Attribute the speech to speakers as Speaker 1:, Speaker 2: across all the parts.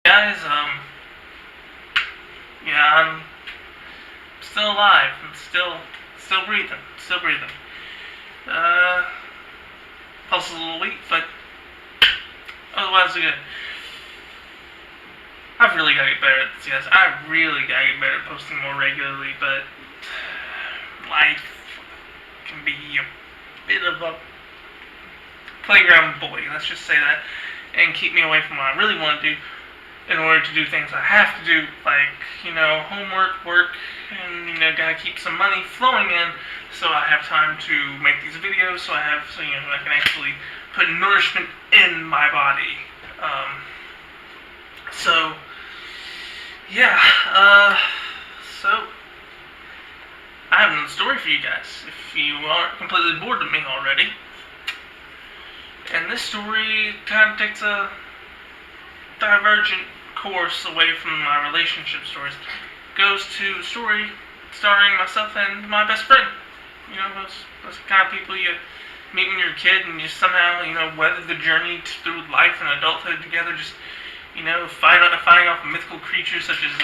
Speaker 1: Guys, yeah, I'm still alive. I'm still breathing. Uh, pulse is a little weak, but otherwise good. I've really got to get better at this, guys. I really got to get better at posting more regularly, but life can be a bit of a playground bully, let's just say that, and keep me away from what I really want to do in order to do things I have to do, like, homework, work, and, gotta keep some money flowing in so I have time to make these videos, so I can actually put nourishment in my body. So, yeah, so, I have another story for you guys, if you aren't completely bored of me already. And this story kind of takes a divergent course away from my relationship stories. Goes to a story starring myself and my best friend. Those kind of people you meet when you're a kid and you somehow, weather the journey through life and adulthood together. Just, fighting off mythical creatures such as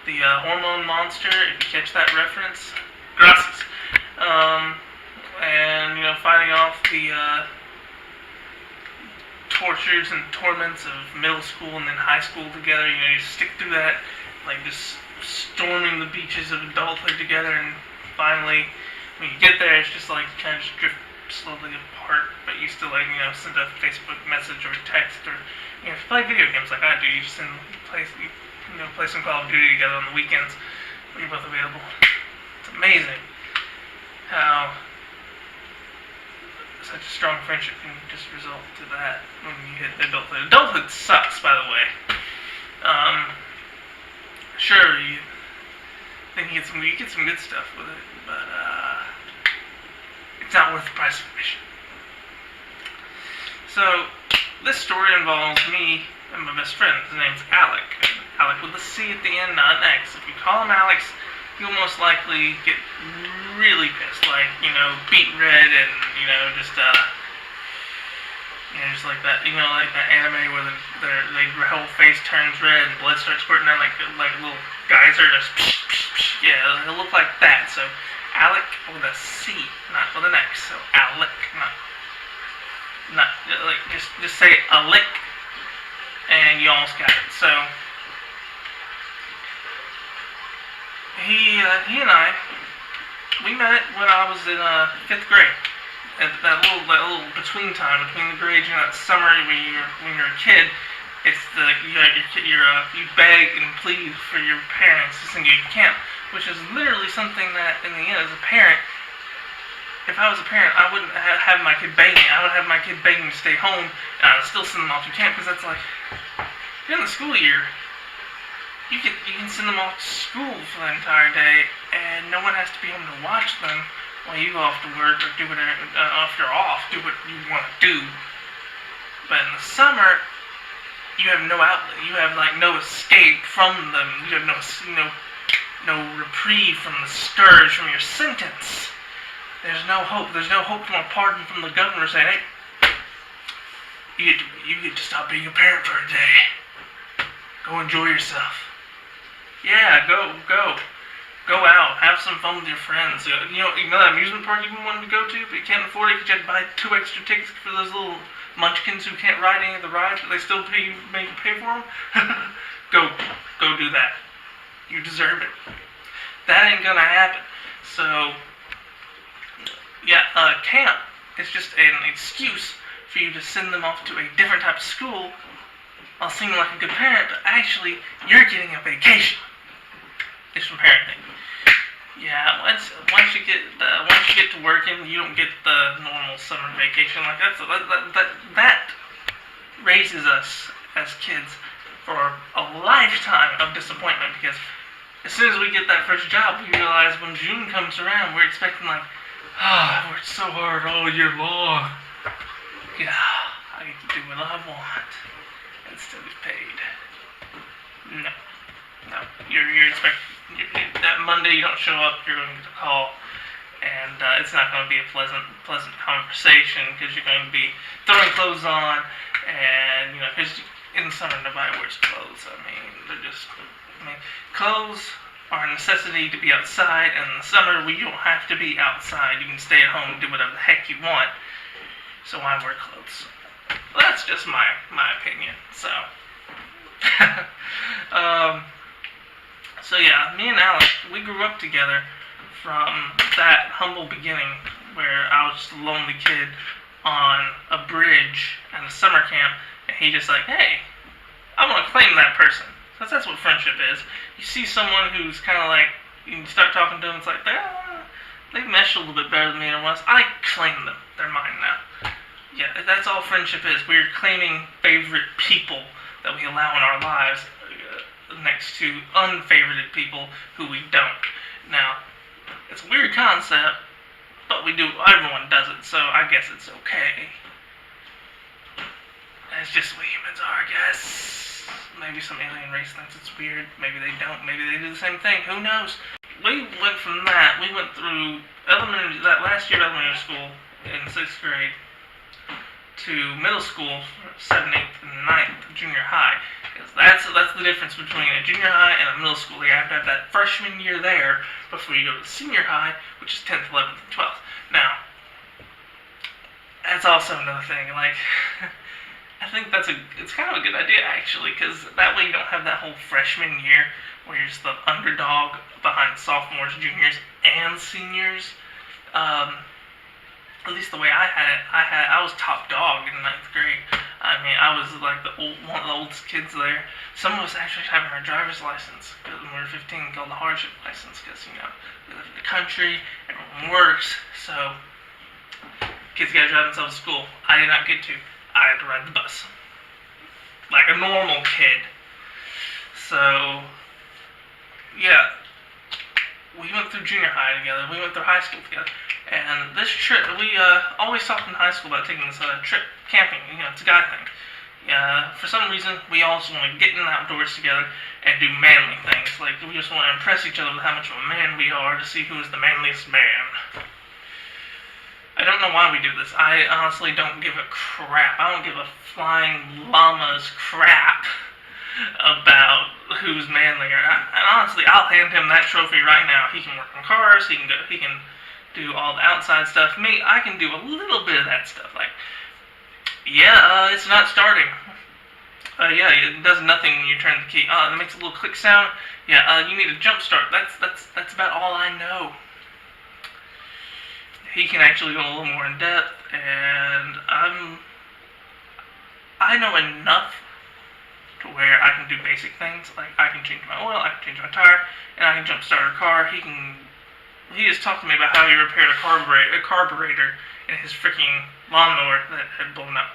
Speaker 1: the hormone monster, if you catch that reference. Gracias. And, fighting off the tortures and torments of middle school and then high school together. You stick through that, like just storming the beaches of adulthood together, and finally, when you get there, it's just like you kind of just drift slowly apart, but you still send a Facebook message or text, or if you play video games like I do, you just play some Call of Duty together on the weekends when you're both available. It's amazing how such a strong friendship can just result to that when you hit adulthood. Adulthood sucks, by the way. Sure, you think you get some good stuff with it, but it's not worth the price of admission. So, this story involves me and my best friend. His name's Alec. Alec with a C at the end, not an X. If you call him Alex, you'll most likely get really pissed, like, beet red and, just like that, like that anime where their whole face turns red and blood starts squirting out like a little geyser, just yeah, it'll look like that. So, Alec with a C, not with an X. So, Alec, not like, just say Alec, and you almost got it. So, he and I, we met when I was in 5th grade. At that little between time between the grades, that summer when you're a kid, it's you beg and plead for your parents to send you to camp, which is literally something that in the end, as a parent, if I was a parent, I wouldn't have my kid begging. I would have my kid begging to stay home, and I would still send them off to camp, because that's like, during the school year, you can send them off to school for the entire day, and no one has to be home to watch them while you go off to work or do whatever, if you're off, do what you want to do. But in the summer, you have no outlet. You have no escape from them. You have no reprieve from the scourge from your sentence. There's no hope. There's no hope from a pardon from the governor saying, hey, you get to stop being a parent for a day. Go enjoy yourself. Yeah, go out, have some fun with your friends. That amusement park you've been wanting to go to, but you can't afford it because you had to buy 2 extra tickets for those little munchkins who can't ride any of the rides, but they still make you pay for them? Go do that. You deserve it. That ain't gonna happen. So, yeah, camp is just an excuse for you to send them off to a different type of school while seeming like a good parent, but actually, you're getting a vacation. It's from parenting. Yeah, once you get to working, you don't get the normal summer vacation. Like that raises us as kids for a lifetime of disappointment, because as soon as we get that first job, we realize when June comes around, we're expecting I worked so hard all year long. Yeah, I get to do what I want and still get paid. No, you're expecting. That Monday you don't show up, you're going to get a call, and it's not going to be a pleasant conversation, because you're going to be throwing clothes on, and because in summer nobody wears clothes. I mean, clothes are a necessity to be outside, and in the summer we don't have to be outside. You can stay at home and do whatever the heck you want. So why wear clothes? Well, that's just my opinion. So, so yeah, me and Alex, we grew up together from that humble beginning where I was just a lonely kid on a bridge at a summer camp, and he just like, hey, I want to claim that person. That's what friendship is. You see someone who's kind of like, you start talking to them, it's like, they mesh a little bit better than me than once. I claim them. They're mine now. Yeah, that's all friendship is. We're claiming favorite people that we allow in our lives next to unfavorited people who we don't. Now, it's a weird concept, but everyone does it, so I guess it's okay. That's just what humans are, I guess. Maybe some alien race thinks it's weird, maybe they don't, maybe they do the same thing, who knows? We went from that, we went through that last year of elementary school in 6th grade to middle school, 7th, 8th, and 9th, junior high. Because that's the difference between a junior high and a middle school. You have to have that freshman year there before you go to senior high, which is 10th, 11th, and 12th. Now, that's also another thing. Like, I think it's kind of a good idea actually, because that way you don't have that whole freshman year where you're just the underdog behind sophomores, juniors, and seniors. At least the way I had it, I was top dog in 9th grade. I mean, I was like one of the oldest kids there. Some of us actually having our driver's license when we were 15, called the hardship license, because we live in the country, everyone works, so kids gotta drive themselves to school. I did not get to. I had to ride the bus, like a normal kid. So yeah, we went through junior high together. We went through high school together. And this trip, we always talked in high school about taking this trip camping. It's a guy thing. For some reason, we always want to get in the outdoors together and do manly things. Like, we just want to impress each other with how much of a man we are to see who is the manliest man. I don't know why we do this. I honestly don't give a crap. I don't give a flying llama's crap about who's manlier. And honestly, I'll hand him that trophy right now. He can work on cars. He can do all the outside stuff. Me, I can do a little bit of that stuff. Like, it's not starting. It does nothing when you turn the key. It makes a little click sound. You need a jump start. That's about all I know. He can actually go a little more in depth, and I know enough to where I can do basic things. Like, I can change my oil, I can change my tire, and I can jump start a car. He just talked to me about how he repaired a carburetor in his freaking lawnmower that had blown up.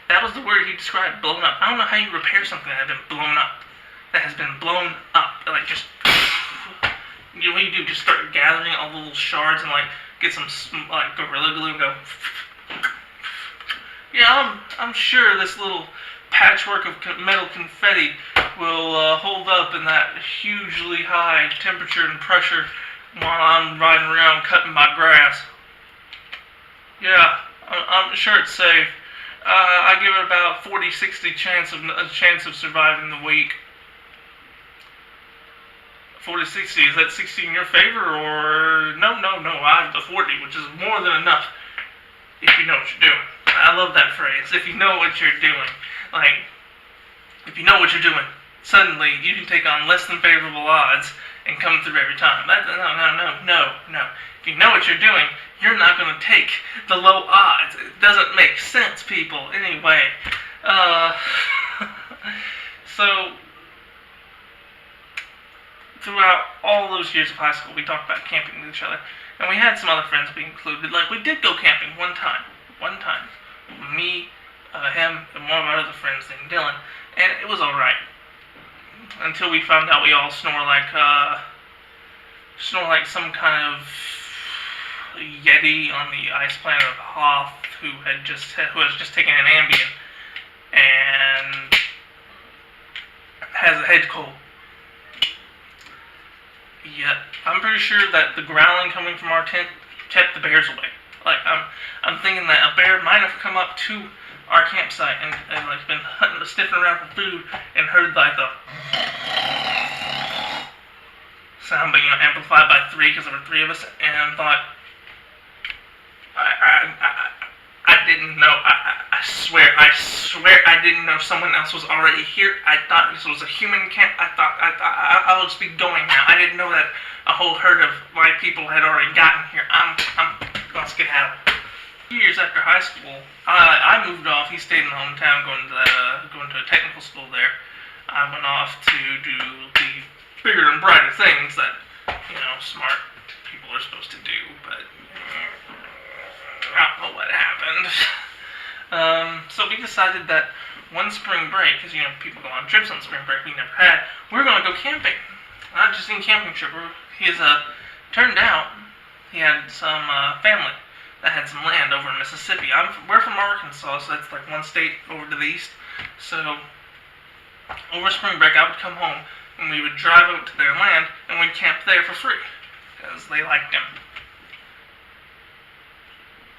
Speaker 1: That was the word he described, blown up. I don't know how you repair something that had been blown up. That has been blown up. Like, just, what you do, just start gathering all the little shards and, like, get some, like, Gorilla Glue and go. I'm sure this little patchwork of metal confetti will hold up in that hugely high temperature and pressure while I'm riding around cutting my grass. I'm sure it's safe. I give it about 40-60 chance of surviving the week. 40-60, is that 60 in your favor, or no, I have the 40, which is more than enough if you know what you're doing. I love that phrase, if you know what you're doing. Like, if you know what you're doing, suddenly you can take on less than favorable odds and come through every time. No. If you know what you're doing, you're not going to take the low odds. It doesn't make sense, people. Anyway, so throughout all those years of high school, we talked about camping with each other, and we had some other friends we included. Like, we did go camping one time. Me, him, and one of our other friends named Dylan, and it was alright. Until we found out we all snore like some kind of yeti on the ice planet of Hoth who has just taken an Ambien and has a head cold. Yeah, I'm pretty sure that the growling coming from our tent kept the bears away. Like, I'm thinking that a bear might have come up to our campsite and like been hunting, sniffing around for food and heard like the sound, but amplified by 3 because there were 3 of us, and thought, I didn't know. I swear I didn't know someone else was already here. I thought this was a human camp. I'll just be going now. I didn't know that a whole herd of my people had already gotten here. Let's get out. A few years after high school, I moved off. He stayed in the hometown, going to a technical school there. I went off to do the bigger and brighter things that smart people are supposed to do, but I don't know what happened. So we decided that one spring break, because people go on trips on spring break, we never had, we were going to go camping. Not just any camping trip. Turned out he had some family that had some land over in Mississippi. We're from Arkansas, so that's like one state over to the east. So over spring break, I would come home and we would drive out to their land and we'd camp there for free because they liked him.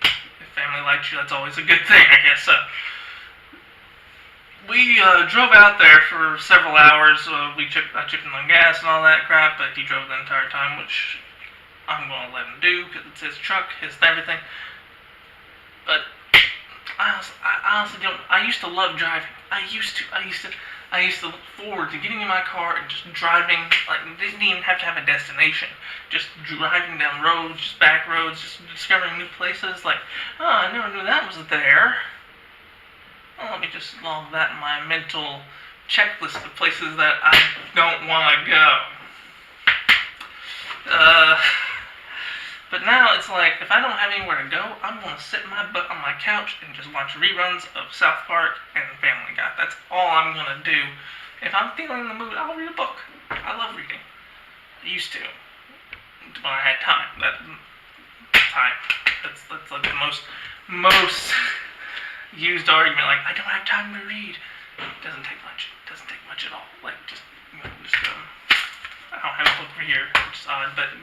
Speaker 1: If family likes you, that's always a good thing, I guess. We drove out there for several hours. I chipped in on gas and all that crap, but he drove the entire time, which I'm going to let him do because it's his truck, his everything. But I honestly don't. I used to love driving. I used to look forward to getting in my car and just driving. Like, didn't even have to have a destination. Just driving down roads, just back roads, just discovering new places. Like, oh, I never knew that was there. Well, let me just log that in my mental checklist of places that I don't want to go. But now it's like, if I don't have anywhere to go, I'm going to sit my butt on my couch and just watch reruns of South Park and Family Guy. That's all I'm going to do. If I'm feeling in the mood, I'll read a book. I love reading. I used to. When I had time. That's like the most used argument. Like, I don't have time to read. It doesn't take much. It doesn't take much at all. Like, I don't have a book for here, which is odd, but,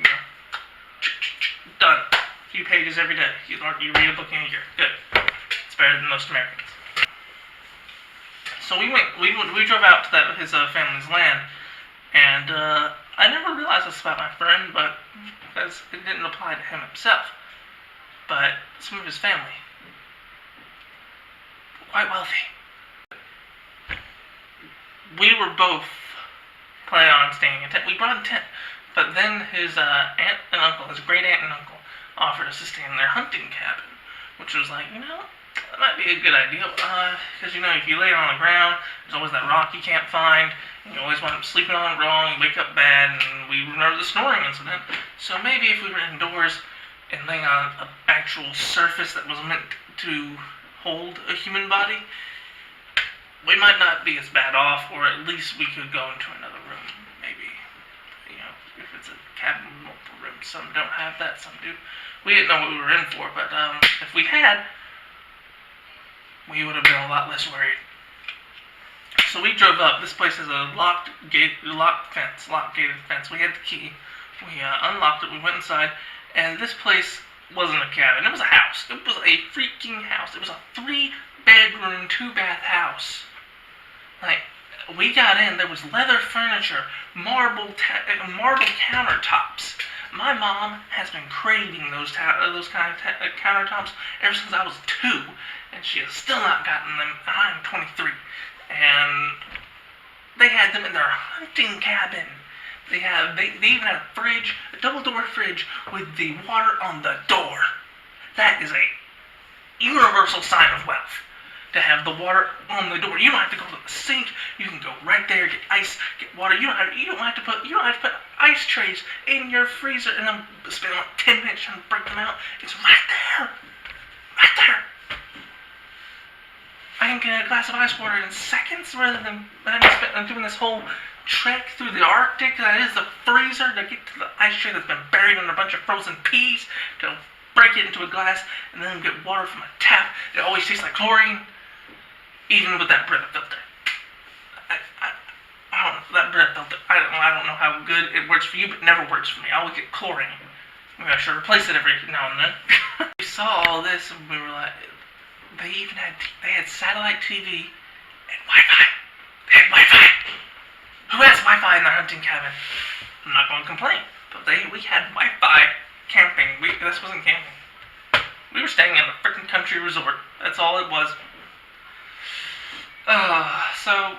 Speaker 1: done. A few pages every day. You read a book in a year. Good. It's better than most Americans. So we drove out to his family's land, and I never realized this about my friend, but because it didn't apply to him himself, but some of his family, quite wealthy. We were both planning on staying in tent. We brought a tent. But then his aunt and uncle, his great aunt and uncle, offered us to stay in their hunting cabin, which was like, that might be a good idea, because, if you lay on the ground, there's always that rock you can't find, and you always wind up sleeping on it wrong, you wake up bad, and we remember the snoring incident. So maybe if we were indoors and laying on an actual surface that was meant to hold a human body, we might not be as bad off, or at least we could go into another room, maybe. If it's a cabin with multiple rooms. Some don't have that, some do. We didn't know what we were in for, but if we had, we would have been a lot less worried. So we drove up. This place has a locked gated fence. We had the key. We unlocked it. We went inside, and this place wasn't a cabin. It was a house. It was a freaking house. It was a 3-bedroom, 2-bath house. Like, we got in, there was leather furniture, marble countertops. My mom has been craving those kind of countertops ever since I was 2, and she has still not gotten them, and I'm 23. And they had them in their hunting cabin. They even had a fridge, a double-door fridge, with the water on the door. That is a universal sign of wealth. To have the water on the door. You don't have to go to the sink. You can go right there, get ice, get water. You don't have to put ice trays in your freezer and then spend like 10 minutes trying to break them out. It's right there. Right there. I can get a glass of ice water in seconds rather than doing this whole trek through the Arctic that is the freezer to get to the ice tray that's been buried in a bunch of frozen peas to break it into a glass and then get water from a tap. It always tastes like chlorine. Even with that Brita filter. I don't know, that Brita filter, I don't know how good it works for you, but it never works for me. I always get chlorine. Maybe I should replace it every now and then. We saw all this and we were like, they had satellite TV and Wi-Fi. They had Wi-Fi. Who has Wi-Fi in their hunting cabin? I'm not going to complain, but we had Wi-Fi camping. This wasn't camping. We were staying in a freaking country resort. That's all it was. So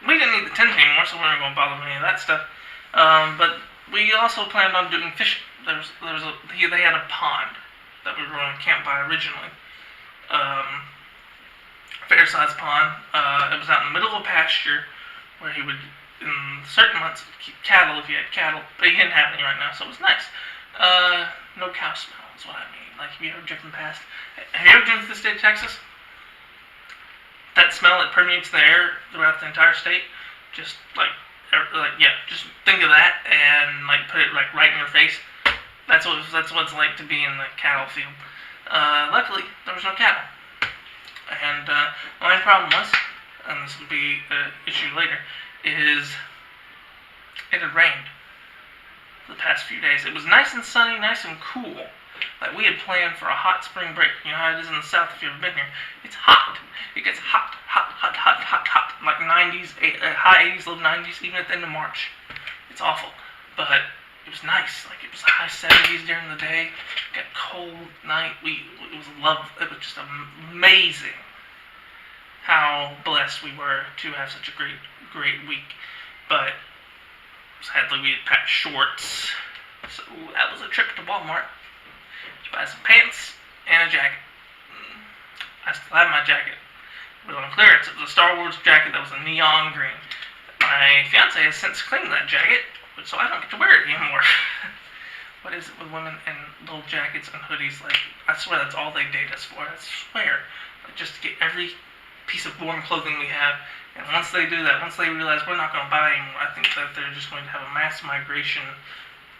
Speaker 1: we didn't need the tent anymore, so we weren't going to bother with any of that stuff. But we also planned on doing fishing. They had a pond that we were going to camp by originally. Fair-sized pond. It was out in the middle of a pasture where he would, in certain months, keep cattle if he had cattle, but he didn't have any right now, so it was nice. No cow smell is what I mean. Like, have you ever driven past? Have you ever driven through the state of Texas? That smell, it permeates the air throughout the entire state. Just just think of that and like put it like right in your face. That's what it's like to be in the cattle field. Luckily, there was no cattle. And the only problem was, and this will be an issue later, is it had rained for the past few days. It was nice and sunny, nice and cool. Like, we had planned for a hot spring break. You know how it is in the South if you've ever been here. It's hot. It gets hot. Like 90s, high 80s, low 90s, even at the end of March. It's awful. But it was nice. Like, it was high 70s during the day. It got cold at night. It was just amazing how blessed we were to have such a great week. But sadly, we had packed shorts. So that was a trip to Walmart to buy some pants and a jacket. I still have my jacket. It was on clearance. It was a Star Wars jacket that was a neon green. My fiance has since cleaned that jacket, so I don't get to wear it anymore. What is it with women and little jackets and hoodies? Like, I swear that's all they date us for. I swear. Like, just to get every piece of warm clothing we have. And once they do that, once they realize we're not going to buy anymore, I think that they're just going to have a mass migration,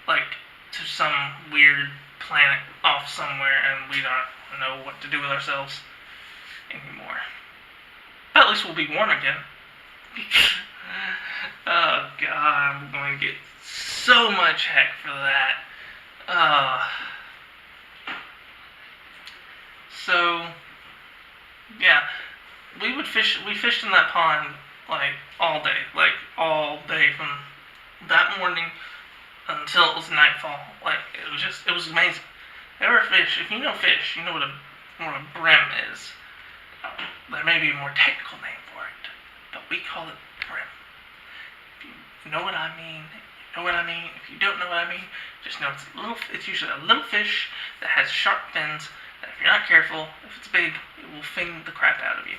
Speaker 1: like, to some weird planet off somewhere, and we don't know what to do with ourselves anymore. At least we'll be warm again. Oh God, I'm going to get so much heck for that. So yeah, we fished in that pond like all day from that morning until it was nightfall. Like, it was amazing. If you know fish, you know what a brim is. There may be a more technical name for it, but we call it brim. If you know what I mean, you know what I mean. If you don't know what I mean, just know it's usually a little fish that has sharp fins that if you're not careful, if it's big, it will fin the crap out of you.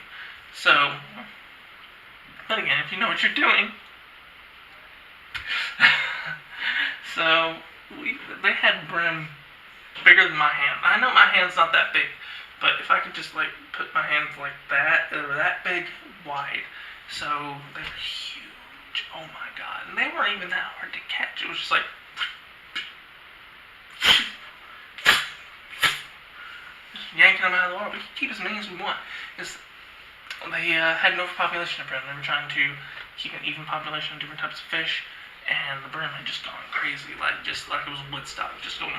Speaker 1: So, but again, if you know what you're doing. So, they had brim bigger than my hand. I know my hand's not that big, but if I could just like put my hands like that, they were that big, wide. So they were huge. Oh my God. And they weren't even that hard to catch. It was just like just yanking them out of the water. We could keep as many as we want. They had an overpopulation of brim. They were trying to keep an even population of different types of fish, and the brim had just gone crazy, like it was Woodstock, just going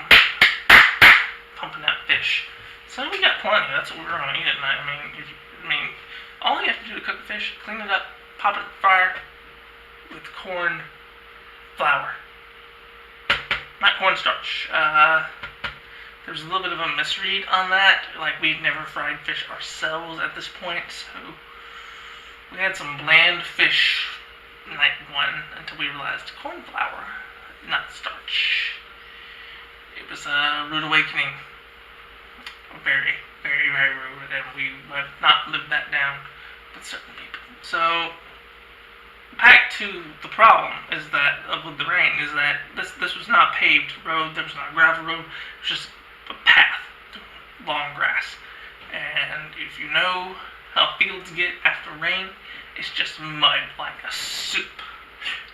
Speaker 1: pumping out fish. So we got plenty. That's what we were gonna eat at night. I mean, all you have to do to cook a fish, clean it up, pop it in the fire with corn flour, not cornstarch. There's a little bit of a misread on that. Like, we'd never fried fish ourselves at this point, so we had some bland fish night one until we realized corn flour, not starch. It was a rude awakening. Very, very, very rude, and we have not lived that down with certain people. So, back to the problem is that with the rain is that this was not a paved road. There was not a gravel road. It was just a path through long grass. And if you know how fields get after rain, it's just mud like a soup.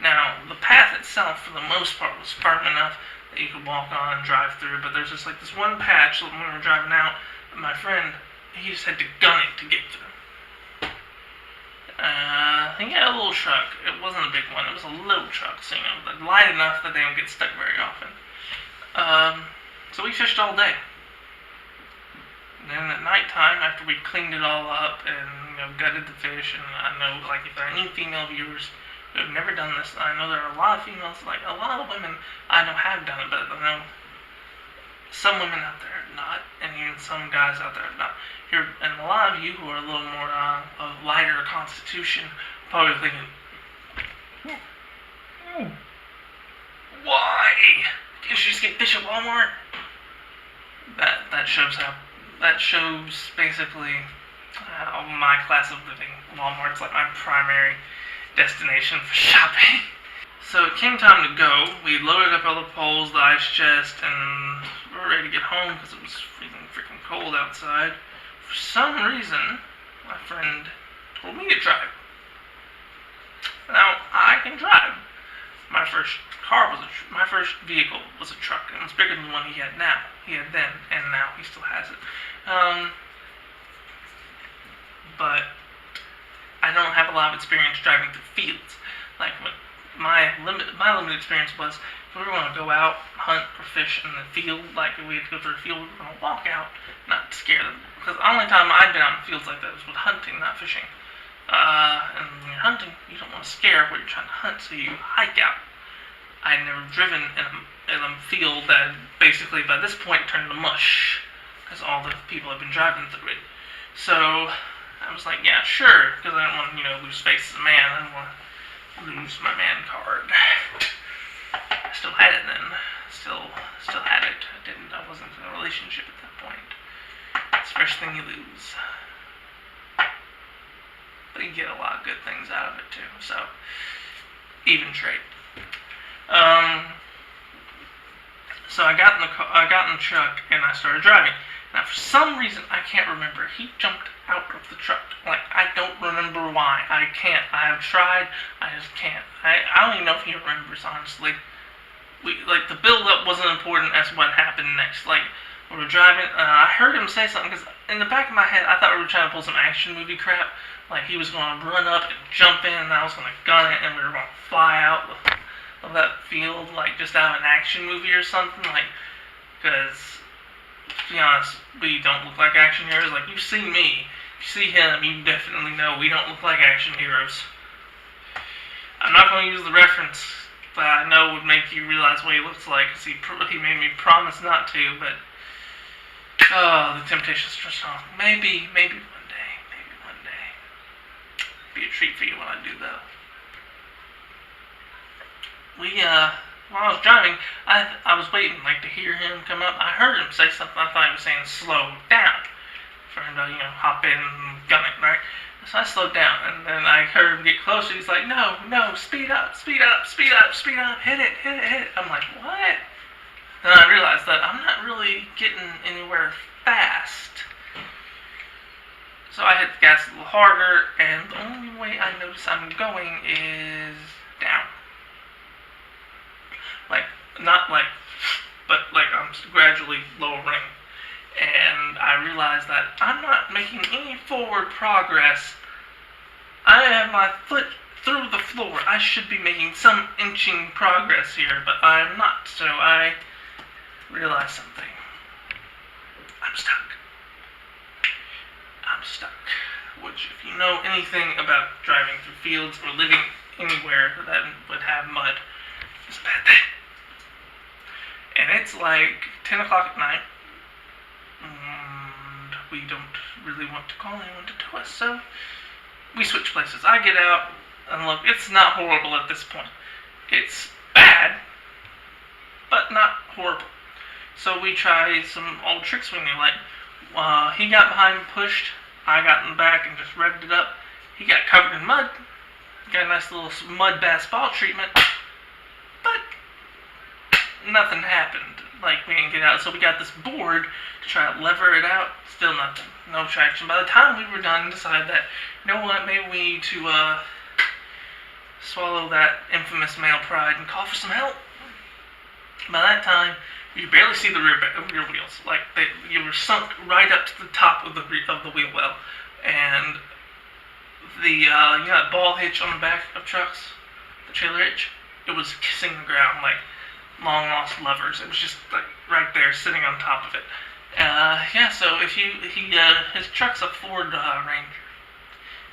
Speaker 1: Now, the path itself, for the most part, was firm enough that you could walk on and drive through, but there's just like this one patch when we were driving out, my friend, he just had to gun it to get through. He had a little truck. It wasn't a big one, it was a little truck, so light enough that they don't get stuck very often. So we fished all day. then at nighttime, after we cleaned it all up and gutted the fish, and I know like if there are any female viewers who have never done this, I know there are a lot of females, like a lot of women I know have done it, but I know some women out there have not, and even some guys out there have not. Here, and a lot of you who are a little more of lighter constitution, probably thinking, why? Can't you just get fish at Walmart? That shows basically my class of living. Walmart's like my primary destination for shopping. So it came time to go. We loaded up all the poles, the ice chest, and we were ready to get home because it was freaking cold outside. For some reason, my friend told me to drive. Now, I can drive. My first vehicle was a truck, and it was bigger than the one he had now. He had then, and now he still has it. But I don't have a lot of experience driving through fields. Like what my limited experience was, if we were going to go out, hunt or fish in the field, like if we had to go through a field, we were going to walk out, not scare them. Because the only time I've been out in fields like that was with hunting, not fishing. And when you're hunting, you don't want to scare what you're trying to hunt, so you hike out. I'd never driven in a field that basically by this point turned to mush, because all the people had been driving through it. So I was like, yeah, sure, because I didn't want to, lose face as a man. I didn't want to lose my man card. I still had it then. Still had it. I wasn't in a relationship at that point. It's the first thing you lose. But you get a lot of good things out of it too. So, even trade. So I got in the truck and I started driving. Now for some reason I can't remember, he jumped out of the truck. Like I don't remember why. I can't. I have tried. I just can't. I don't even know if he remembers honestly. The build up wasn't important as what happened next. Like we were driving. I heard him say something because in the back of my head I thought we were trying to pull some action movie crap. Like he was going to run up and jump in, and I was going to gun it, and we were going to fly out of that field, like just out of an action movie or something. Like, because to be honest, we don't look like action heroes. Like you see me, you see him, you definitely know we don't look like action heroes. I'm not going to use the reference that I know would make you realize what he looks like, because he made me promise not to. But the temptation's too strong. Maybe one day. Be a treat for you when I do though. While I was driving, I was waiting to hear him come up. I heard him say something. I thought he was saying slow down for him to hop in and gun it, right? So I slowed down, and then I heard him get closer. He's like, no, speed up, hit it. I'm like, what? Then I realized that I'm not really getting anywhere fast. So I hit the gas a little harder, and the only way I notice I'm going is down. But I'm gradually lowering. And I realize that I'm not making any forward progress. I have my foot through the floor. I should be making some inching progress here, but I'm not. So I realize something. I'm stuck. Which, if you know anything about driving through fields or living anywhere that would have mud, is a bad thing. And it's like 10 o'clock at night, and we don't really want to call anyone to tow us, so we switch places. I get out, and look, it's not horrible at this point. It's bad, but not horrible. So we try some old tricks we knew, he got behind and pushed, I got in the back and just revved it up. He got covered in mud, got a nice little mud bath ball treatment, but nothing happened. We didn't get out, so we got this board to try to lever it out. Still nothing. No traction. By the time we were done, decided that, you know what, maybe we need to swallow that infamous male pride and call for some help. By that time, you barely see the rear wheels. You were sunk right up to the top of the wheel well. And the ball hitch on the back of trucks, the trailer hitch, it was kissing the ground like long lost lovers. It was just right there sitting on top of it. Yeah. So if his truck's a Ford Ranger.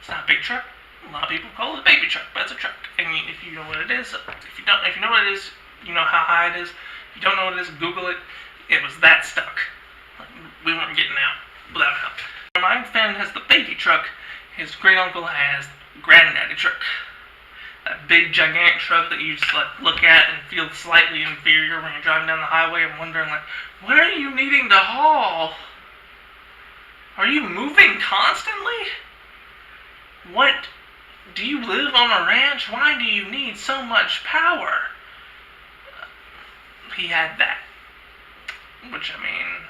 Speaker 1: It's not a big truck. A lot of people call it a baby truck, but it's a truck. And if you know what it is, if you know what it is, you know how high it is. If you don't know what it is, Google it. It was that stuck. We weren't getting out without help. My friend has the baby truck. His great uncle has the granddaddy truck. That big gigantic truck that you just look at and feel slightly inferior when you're driving down the highway and wondering what are you needing to haul? Are you moving constantly? What? Do you live on a ranch? Why do you need so much power? He had that. Which, I mean,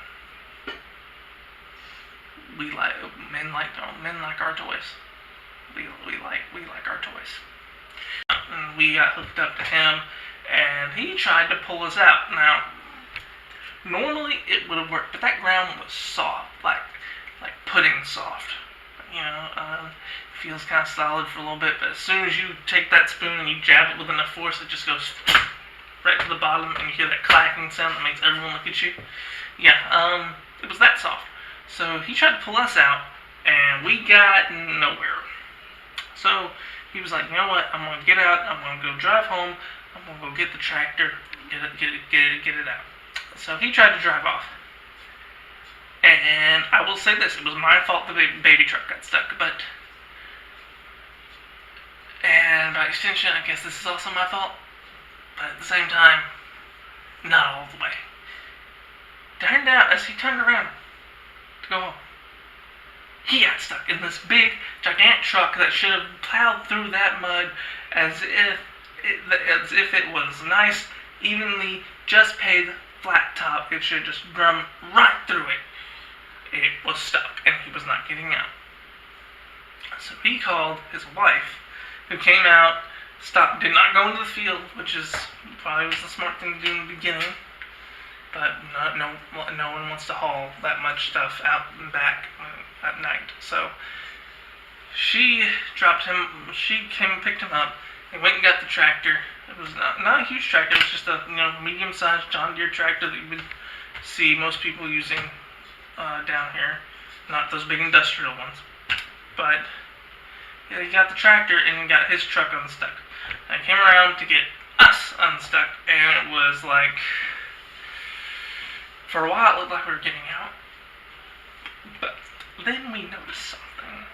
Speaker 1: men like our toys. We like our toys. And we got hooked up to him, and he tried to pull us out. Now, normally it would have worked, but that ground was soft, like pudding soft. Feels kind of solid for a little bit, but as soon as you take that spoon and you jab it with enough force, it just goes right to the bottom, and you hear that clacking sound that makes everyone look at you. Yeah, it was that soft. So he tried to pull us out, and we got nowhere. So he was like, you know what? I'm gonna get out. I'm gonna go drive home. I'm gonna go get the tractor, get it out. So he tried to drive off. And I will say this, it was my fault the baby truck got stuck, and by extension, I guess this is also my fault, but at the same time, not all the way. Turned out, as he turned around to go home, he got stuck in this big, gigantic truck that should have plowed through that mud as if it was nice, evenly, just paved, flat top. It should have just drummed right through it. It was stuck, and he was not getting out. So he called his wife, who came out, did not go into the field, which is probably was the smart thing to do in the beginning, but no one wants to haul that much stuff out and back at night. So she came and picked him up, and went and got the tractor. It was not a huge tractor, it was just a medium-sized John Deere tractor that you would see most people using down here, not those big industrial ones. But yeah, he got the tractor and got his truck unstuck. I came around to get us unstuck, and it was like, for a while it looked like we were getting out, but then we noticed something.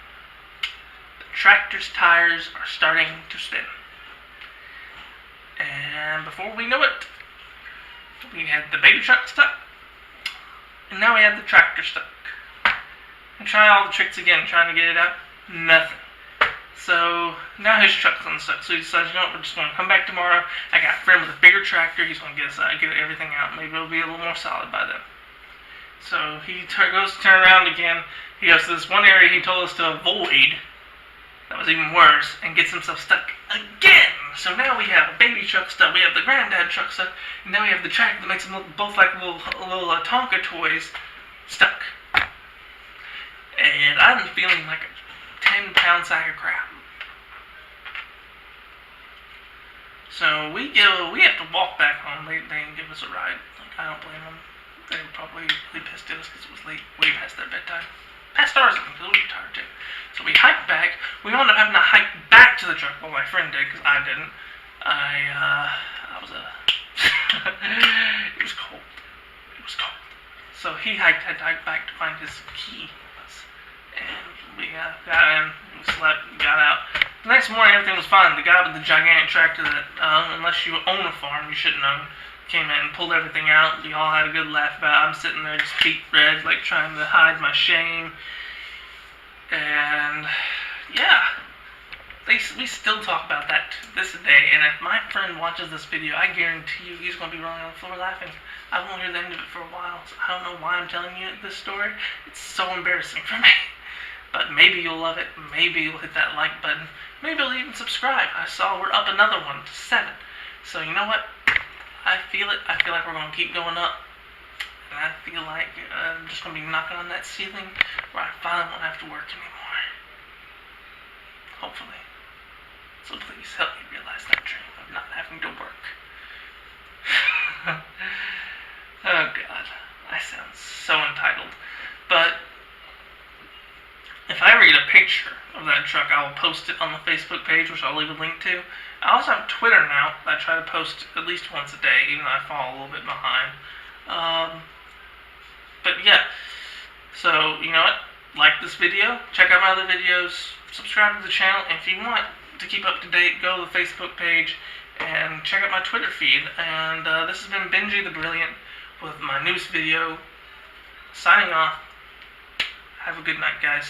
Speaker 1: The tractor's tires are starting to spin, and before we knew it, we had the baby truck stuck, and now we had the tractor stuck. And try all the tricks again, trying to get it out, nothing. So now his truck's unstuck. So he decides, you know what, we're just going to come back tomorrow. I got a friend with a bigger tractor. He's going to get everything out. Maybe it'll be a little more solid by then. So he goes to turn around again. He goes to this one area he told us to avoid. That was even worse, and gets himself stuck again. So now we have a baby truck stuck. We have the granddad truck stuck. And now we have the tractor that makes them look both like little Tonka toys stuck. And I'm feeling like a 10-pound sack of crap. So we have to walk back home. They didn't give us a ride. I don't blame them. They were probably really pissed at us because it was late, way past their bedtime. Past ours, because we were tired too. So we hiked back. We wound up having to hike back to the truck. Well, my friend did, because I didn't. I was it was cold. It was cold. So he had to hike back to find his key. And we got in, we slept, got out. The next morning, everything was fine. The guy with the gigantic tractor that, unless you own a farm, you shouldn't own, came in and pulled everything out. We all had a good laugh about it. I'm sitting there just feet red, like trying to hide my shame. And yeah, we still talk about that to this day. And if my friend watches this video, I guarantee you he's going to be rolling on the floor laughing. I won't hear the end of it for a while. So I don't know why I'm telling you this story. It's so embarrassing for me. But maybe you'll love it. Maybe you'll hit that like button. Maybe you'll even subscribe. I saw we're up another one to 7. So you know what? I feel it. I feel like we're going to keep going up. And I feel like I'm just going to be knocking on that ceiling where I finally won't have to work anymore. Hopefully. So please help me realize that dream of not having to work. Oh God. I sound so entitled. of that truck, I will post it on the Facebook page, which I'll leave a link to. I also have Twitter now that I try to post at least once a day, even though I fall a little bit behind. But yeah, so you know what? Like this video, check out my other videos, subscribe to the channel, and if you want to keep up to date, go to the Facebook page and check out my Twitter feed. And this has been Benji the Brilliant with my newest video. Signing off. Have a good night, guys.